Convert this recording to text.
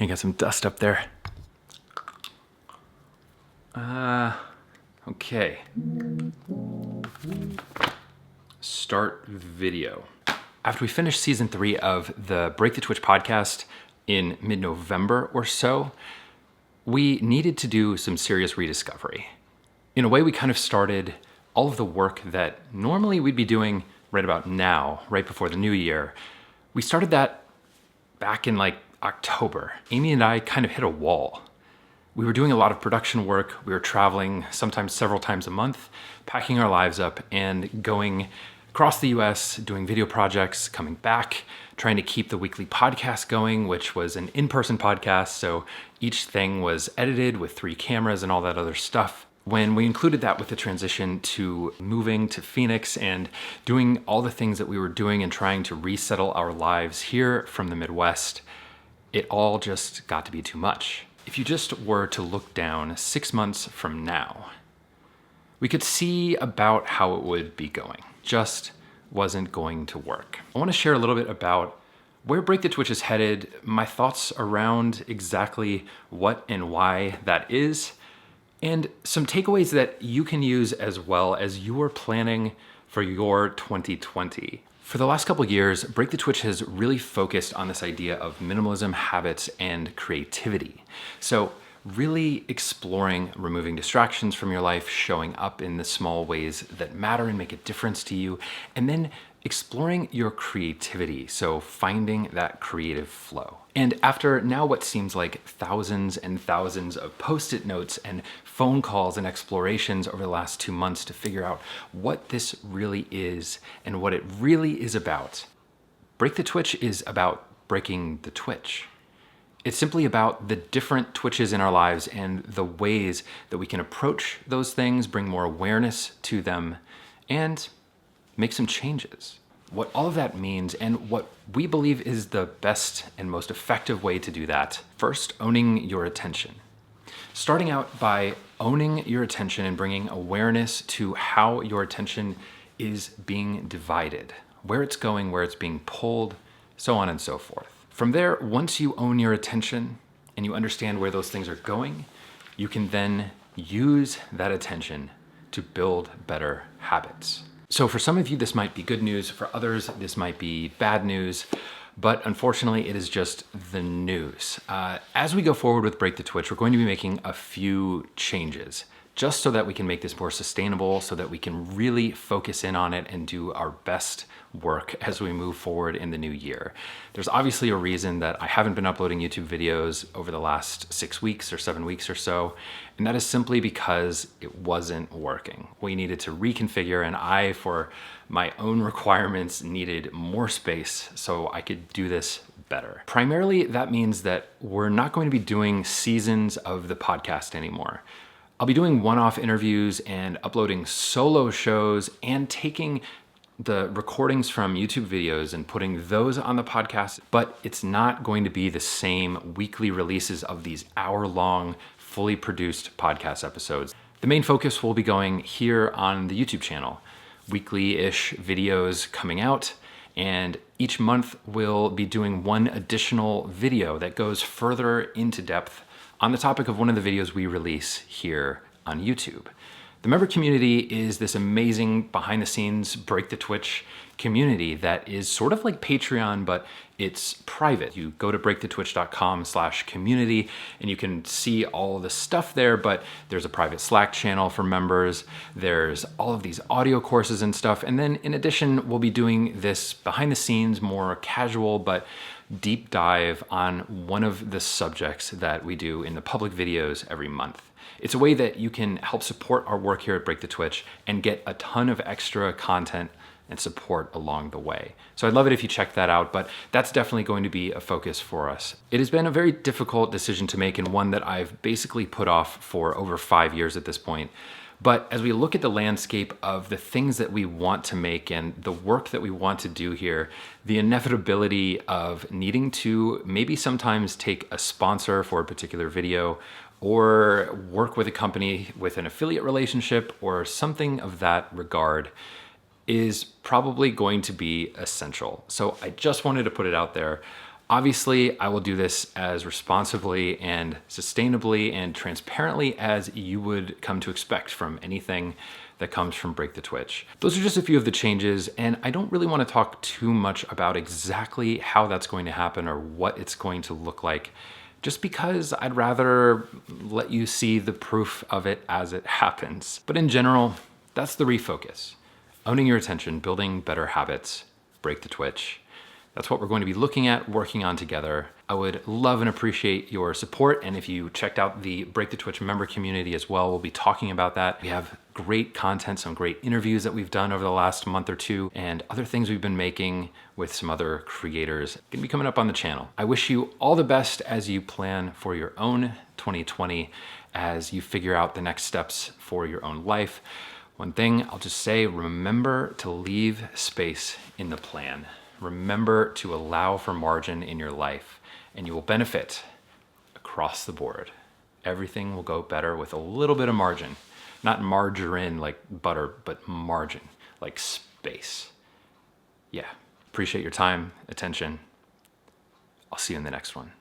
I got some dust up there. Okay. Start video. After we finished season 3 of the Break the Twitch podcast in mid-November or so, we needed to do some serious rediscovery. In a way, we kind of started all of the work that normally we'd be doing right about now, right before the new year. We started that back in like October. Amy and I kind of hit a wall. We were doing a lot of production work. We were traveling sometimes several times a month, packing our lives up and going across the US, doing video projects, coming back, trying to keep the weekly podcast going, which was an in-person podcast. So each thing was edited with 3 cameras and all that other stuff. When we included that with the transition to moving to Phoenix and doing all the things that we were doing and trying to resettle our lives here from the Midwest, it all just got to be too much. If you just were to look down 6 months from now, we could see about how it would be going. Just wasn't going to work. I want to share a little bit about where Break the Twitch is headed, my thoughts around exactly what and why that is, and some takeaways that you can use as well as you are planning for your 2020. For the last couple of years, Break the Twitch has really focused on this idea of minimalism, habits, and creativity. So really exploring removing distractions from your life, showing up in the small ways that matter and make a difference to you, and then exploring your creativity, so finding that creative flow. And after now what seems like thousands and thousands of post-it notes and phone calls and explorations over the last 2 months to figure out what this really is and what it really is about, Break the Twitch is about breaking the Twitch. It's simply about the different Twitches in our lives and the ways that we can approach those things, bring more awareness to them, and make some changes. What all of that means and what we believe is the best and most effective way to do that. First, owning your attention. Starting out by owning your attention and bringing awareness to how your attention is being divided, where it's going, where it's being pulled, so on and so forth. From there, once you own your attention and you understand where those things are going, you can then use that attention to build better habits. So for some of you, this might be good news. For others, this might be bad news. But unfortunately, it is just the news. As we go forward with Break the Twitch, we're going to be making a few changes just so that we can make this more sustainable, so that we can really focus in on it and do our best work as we move forward in the new year. There's obviously a reason that I haven't been uploading YouTube videos over the last 6 weeks or 7 weeks or so, and that is simply because it wasn't working. We needed to reconfigure, and I, for my own requirements, needed more space so I could do this better. Primarily, that means that we're not going to be doing seasons of the podcast anymore. I'll be doing one-off interviews and uploading solo shows and taking the recordings from YouTube videos and putting those on the podcast, but it's not going to be the same weekly releases of these hour-long, fully produced podcast episodes. The main focus will be going here on the YouTube channel. Weekly-ish videos coming out, and each month we'll be doing one additional video that goes further into depth on the topic of one of the videos we release here on YouTube. The member community is this amazing behind the scenes Break the Twitch community that is sort of like Patreon, but it's private. You go to breakthetwitch.com/community and you can see all the stuff there, but there's a private Slack channel for members. There's all of these audio courses and stuff. And then in addition, we'll be doing this behind the scenes, more casual, but deep dive on one of the subjects that we do in the public videos every month. It's a way that you can help support our work here at Break the Twitch and get a ton of extra content and support along the way. So I'd love it if you check that out, but that's definitely going to be a focus for us. It has been a very difficult decision to make and one that I've basically put off for over 5 years at this point. But as we look at the landscape of the things that we want to make and the work that we want to do here, the inevitability of needing to maybe sometimes take a sponsor for a particular video or work with a company with an affiliate relationship or something of that regard is probably going to be essential. So I just wanted to put it out there. Obviously, I will do this as responsibly and sustainably and transparently as you would come to expect from anything that comes from Break the Twitch. Those are just a few of the changes, and I don't really want to talk too much about exactly how that's going to happen or what it's going to look like, just because I'd rather let you see the proof of it as it happens. But in general, that's the refocus. Owning your attention, building better habits, Break the Twitch. That's what we're going to be looking at, working on together. I would love and appreciate your support. And if you checked out the Break the Twitch member community as well, we'll be talking about that. We have great content, some great interviews that we've done over the last month or two, and other things we've been making with some other creators gonna be coming up on the channel. I wish you all the best as you plan for your own 2020, as you figure out the next steps for your own life. One thing I'll just say, remember to leave space in the plan. Remember to allow for margin in your life, and you will benefit across the board. Everything will go better with a little bit of margin. Not margarine like butter, but margin, like space. Yeah, appreciate your time, attention. I'll see you in the next one.